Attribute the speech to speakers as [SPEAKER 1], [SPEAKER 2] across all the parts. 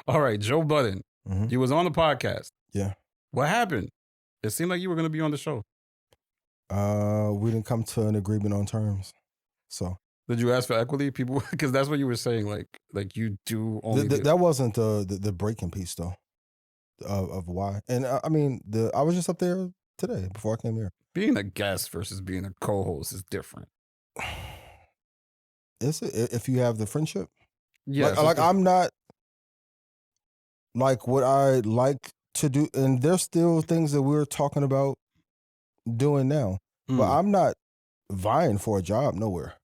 [SPEAKER 1] All right, Joe Budden.
[SPEAKER 2] Mm-hmm.
[SPEAKER 1] You was on the podcast.
[SPEAKER 2] Yeah.
[SPEAKER 1] What happened? It seemed like you were going to be on the show.
[SPEAKER 2] We didn't come to an agreement on terms. So
[SPEAKER 1] did you ask for equity, people? Because that's what you were saying. Like you do only.
[SPEAKER 2] That wasn't the breaking piece though, of why. And I mean, I was just up there today before I came here.
[SPEAKER 1] Being a guest versus being a co-host is different.
[SPEAKER 2] Is it if you have the friendship?
[SPEAKER 1] Yeah.
[SPEAKER 2] Like I'm not like what I like to do, and there's still things that we're talking about doing now. But I'm not vying for a job nowhere.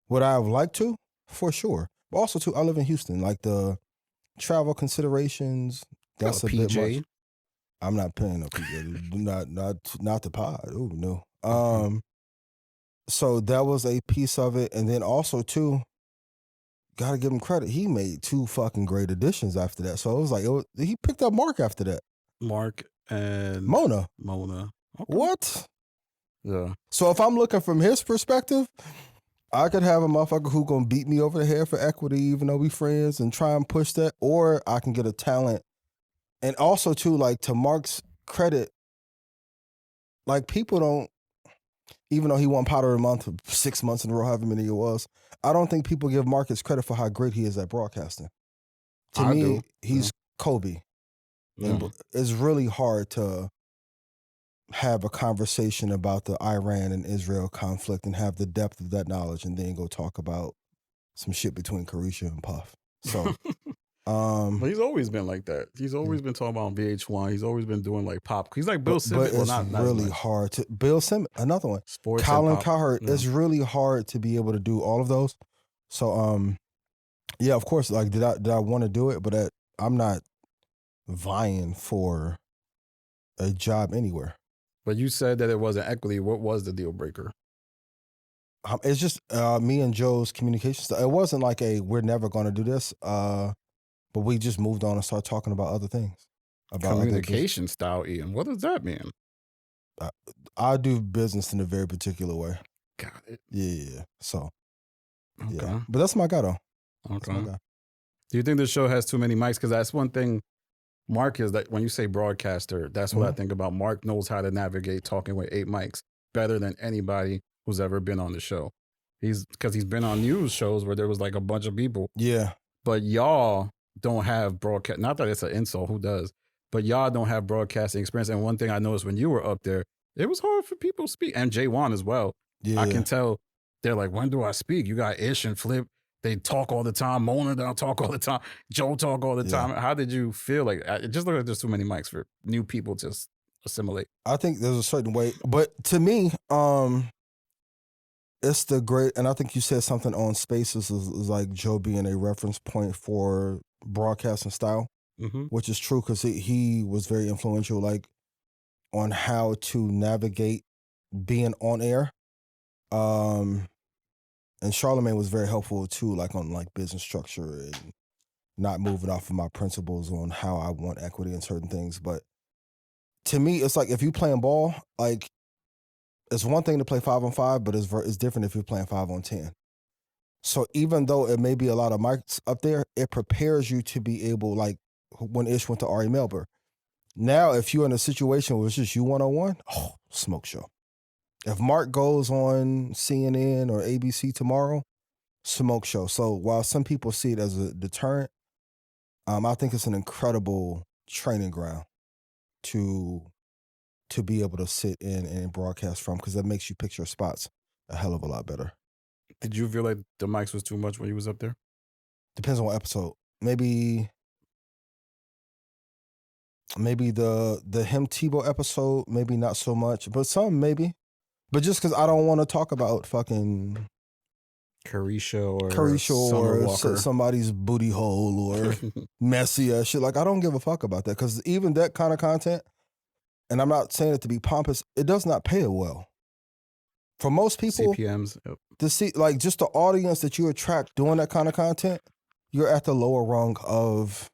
[SPEAKER 2] Would I have liked to? For sure. But also too, I live in Houston. Like the travel considerations, that's a bit much. I'm not paying no PJ. not the pod. Oh no. So that was a piece of it, and then also too, gotta give him credit. He made 2 fucking great additions after that. So it was like he picked up Mark after that.
[SPEAKER 1] Mark and
[SPEAKER 2] Mona.
[SPEAKER 1] Okay.
[SPEAKER 2] What?
[SPEAKER 1] Yeah.
[SPEAKER 2] So if I'm looking from his perspective, I could have a motherfucker who gonna beat me over the head for equity, even though we friends, and try and push that, or I can get a talent. And also too, like to Mark's credit, like people don't, even though he won Powder of the Month 6 months in a row, however many it was, I don't think people give Mark his credit for how great he is at broadcasting. To me, he's Kobe. And it's really hard to have a conversation about the Iran and Israel conflict and have the depth of that knowledge and then go talk about some shit between Carisha and Puff. So,
[SPEAKER 1] but he's always been like that. He's always been talking about VH1. He's always been doing like pop. He's like Bill Simmons.
[SPEAKER 2] But it's really hard to Bill Simmons. Another one,
[SPEAKER 1] sports.
[SPEAKER 2] Colin Cowherd. It's really hard to be able to do all of those. So, yeah, of course. Like, did I want to do it? But I'm not vying for a job anywhere.
[SPEAKER 1] But you said that it wasn't equity. What was the deal breaker?
[SPEAKER 2] It's just me and Joe's communication style. It wasn't like we're never going to do this, but we just moved on and started talking about other things. About
[SPEAKER 1] communication style, Ian. What does that mean?
[SPEAKER 2] I do business in a very particular way.
[SPEAKER 1] Got it.
[SPEAKER 2] Yeah. So,
[SPEAKER 1] okay.
[SPEAKER 2] Yeah. But that's my guy, though.
[SPEAKER 1] Okay. My guy. Do you think this show has too many mics? Because that's one thing. Mark is that when you say broadcaster, that's what I think about. Mark knows how to navigate talking with 8 mics better than anybody who's ever been on the show. Because he's been on news shows where there was like a bunch of people.
[SPEAKER 2] Yeah.
[SPEAKER 1] But y'all don't have broadcast. Not that it's an insult, who does? But y'all don't have broadcasting experience. And one thing I noticed when you were up there, it was hard for people to speak. And J1 as well.
[SPEAKER 2] Yeah.
[SPEAKER 1] I can tell they're like, when do I speak? You got Ish and Flip. They talk all the time. Mona don't talk all the time. Joe talk all the time. How did you feel? Like, it just looked like there's too many mics for new people to assimilate.
[SPEAKER 2] I think there's a certain way. But to me, it's the great, and I think you said something on Spaces is like Joe being a reference point for broadcasting style, which is true because he was very influential, like on how to navigate being on air. And Charlemagne was very helpful too, like on like business structure and not moving off of my principles on how I want equity in certain things. But to me, it's like if you playing ball, like it's one thing to play 5-on-5, but it's different if you're playing 5-on-10. So even though it may be a lot of mics up there, it prepares you to be able, like when Ish went to Ari Melber. Now, if you're in a situation where it's just you one-on-one, smoke show. If Mark goes on CNN or ABC tomorrow, smoke show. So while some people see it as a deterrent, I think it's an incredible training ground to be able to sit in and broadcast from, because that makes you pick your spots a hell of a lot better.
[SPEAKER 1] Did you feel like the mics was too much when you was up there?
[SPEAKER 2] Depends on what episode. Maybe the him Tebow episode, maybe not so much, but some maybe. But just because I don't want to talk about fucking
[SPEAKER 1] Carisha or
[SPEAKER 2] somebody's booty hole or messy ass shit. Like, I don't give a fuck about that, because even that kind of content, and I'm not saying it to be pompous, it does not pay well. For most people,
[SPEAKER 1] CPMs,
[SPEAKER 2] to see, like, just the audience that you attract doing that kind of content, you're at the lower rung of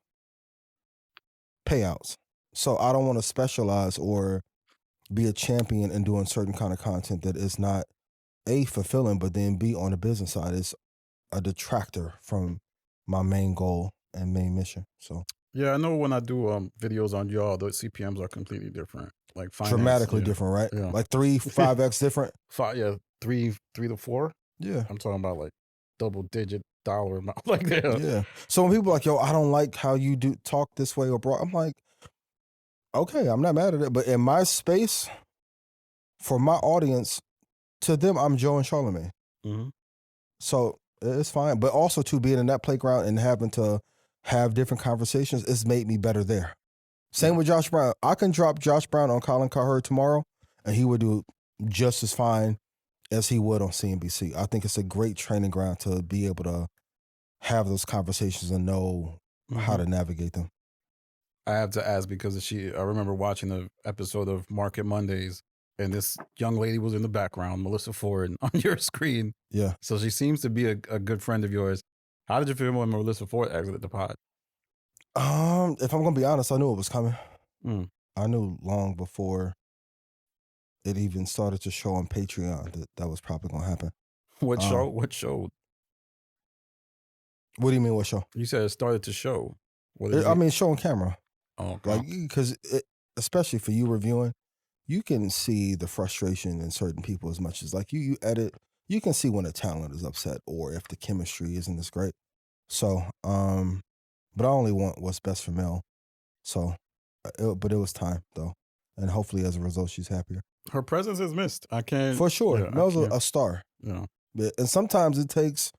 [SPEAKER 2] payouts. So I don't want to specialize or be a champion in doing certain kind of content that is not A, fulfilling, but then B, on the business side, is a detractor from my main goal and main mission. So
[SPEAKER 1] Yeah, I know when I do videos on y'all, the CPMs are completely different. Like finance,
[SPEAKER 2] dramatically
[SPEAKER 1] yeah,
[SPEAKER 2] different, right?
[SPEAKER 1] yeah,
[SPEAKER 2] Like 3-5x different.
[SPEAKER 1] yeah, three to four.
[SPEAKER 2] Yeah.
[SPEAKER 1] I'm talking about like double-digit dollar amount, like that.
[SPEAKER 2] Yeah. So when people are like, yo, I don't like how you do talk this way or bro, I'm like, okay, I'm not mad at it. But in my space, for my audience, to them, I'm Joe and Charlamagne.
[SPEAKER 1] Mm-hmm.
[SPEAKER 2] So it's fine. But also to being in that playground and having to have different conversations, it's made me better there. Same with Josh Brown. I can drop Josh Brown on Colin Cowherd tomorrow, and he would do just as fine as he would on CNBC. I think it's a great training ground to be able to have those conversations and know how to navigate them.
[SPEAKER 1] I have to ask because I remember watching the episode of Market Mondays, and this young lady was in the background, Melissa Ford, on your screen.
[SPEAKER 2] Yeah.
[SPEAKER 1] So she seems to be a good friend of yours. How did you feel when Melissa Ford exited the pod?
[SPEAKER 2] If I'm gonna be honest, I knew it was coming.
[SPEAKER 1] Mm.
[SPEAKER 2] I knew long before it even started to show on Patreon that was probably gonna happen.
[SPEAKER 1] What show? What show?
[SPEAKER 2] What do you mean? What show?
[SPEAKER 1] You said it started to show.
[SPEAKER 2] I mean, show on camera.
[SPEAKER 1] Oh, okay.
[SPEAKER 2] Like, because especially for you reviewing, you can see the frustration in certain people as much as like you edit. You can see when a talent is upset or if the chemistry isn't as great. So, but I only want what's best for Mel. So, but it was time though, and hopefully as a result, she's happier.
[SPEAKER 1] Her presence is missed. I can't.
[SPEAKER 2] For sure,
[SPEAKER 1] yeah,
[SPEAKER 2] Mel's a star.
[SPEAKER 1] Yeah.
[SPEAKER 2] And sometimes it takes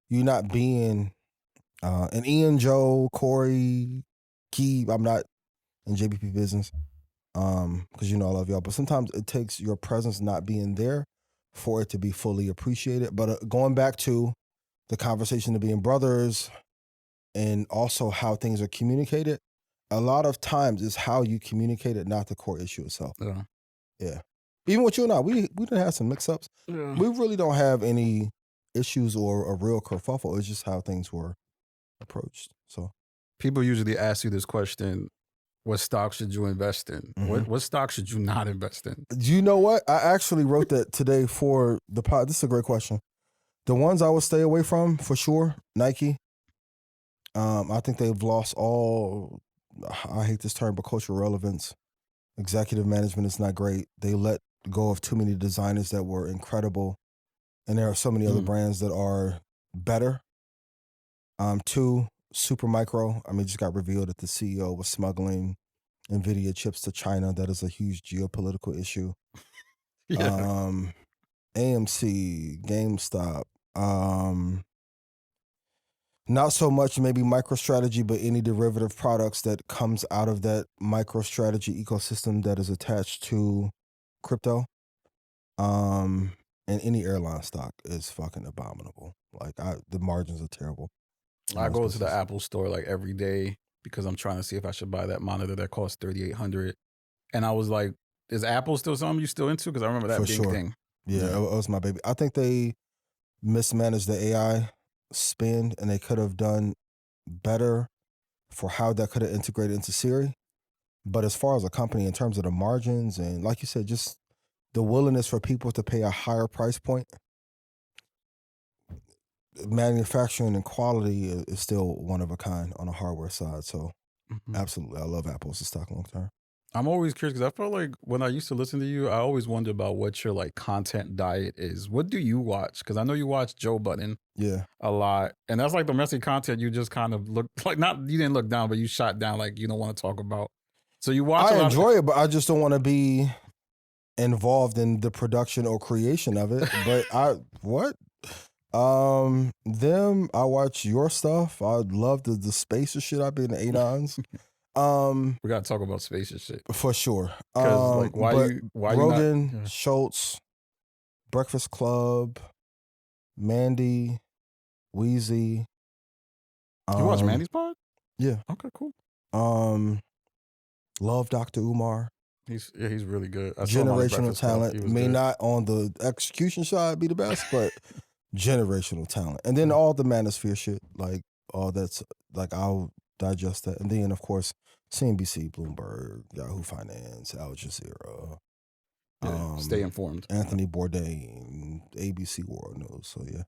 [SPEAKER 2] you not being, and Ian, Joe, Corey, Key. I'm not in JBP business, because I love y'all. But sometimes it takes your presence not being there for it to be fully appreciated. But going back to the conversation of being brothers, and also how things are communicated, a lot of times it's how you communicate it, not the core issue itself.
[SPEAKER 1] Yeah.
[SPEAKER 2] Yeah. Even with you and I, we done have some mix-ups.
[SPEAKER 1] Yeah.
[SPEAKER 2] We really don't have any issues or a real kerfuffle. It's just how things were approached. So
[SPEAKER 1] people usually ask you this question: what stock should you invest in?
[SPEAKER 2] Mhm.
[SPEAKER 1] What stock should you not invest in?
[SPEAKER 2] You know what? I actually wrote that today for the pod. This is a great question. The ones I would stay away from, for sure, Nike. I think they've lost all, I hate this term, but cultural relevance. Executive management is not great. They let go of too many designers that were incredible. And there are so many other brands that are better. 2, Supermicro. I mean, it just got revealed that the CEO was smuggling NVIDIA chips to China. That is a huge geopolitical issue.
[SPEAKER 1] Yeah.
[SPEAKER 2] AMC, GameStop. Not so much maybe MicroStrategy, but any derivative products that comes out of that MicroStrategy ecosystem that is attached to crypto. And any airline stock is fucking abominable. Like the margins are terrible.
[SPEAKER 1] I go to the Apple store like every day because I'm trying to see if I should buy that monitor that costs $3,800. And I was like, is Apple still something you still into? Because I remember that being a thing.
[SPEAKER 2] Yeah, it was my baby. I think they mismanaged the AI spend, and they could have done better for how that could have integrated into Siri. But as far as a company, in terms of the margins and, like you said, just the willingness for people to pay a higher price point, manufacturing and quality is still one of a kind on the hardware side. So absolutely, I love Apple as a stock long term.
[SPEAKER 1] I'm always curious because I felt like when I used to listen to you, I always wondered about what your like content diet is. What do you watch? Because I know you watch Joe Budden a lot. And that's like the messy content you just kind of look like, you didn't look down, but you shot down like you don't want to talk about. So you watch
[SPEAKER 2] I enjoy it, but I just don't want to be involved in the production or creation of it. But I watch your stuff. I love the spacer shit. I've been in ADONs.
[SPEAKER 1] We gotta talk about spacer shit
[SPEAKER 2] for sure.
[SPEAKER 1] Because like, why
[SPEAKER 2] Rogan,
[SPEAKER 1] you not,
[SPEAKER 2] Schultz, Breakfast Club, Mandy, Wheezy.
[SPEAKER 1] You watch Mandy's pod?
[SPEAKER 2] Yeah.
[SPEAKER 1] Okay, cool.
[SPEAKER 2] Love Dr. Umar.
[SPEAKER 1] He's really good.
[SPEAKER 2] Generational talent. May not on the execution side be the best, but generational talent. And then all the Manosphere shit, like all that's like I'll digest that. And then of course CNBC, Bloomberg, Yahoo Finance, Al Jazeera.
[SPEAKER 1] Stay informed.
[SPEAKER 2] Anthony Bourdain, ABC World News. So yeah.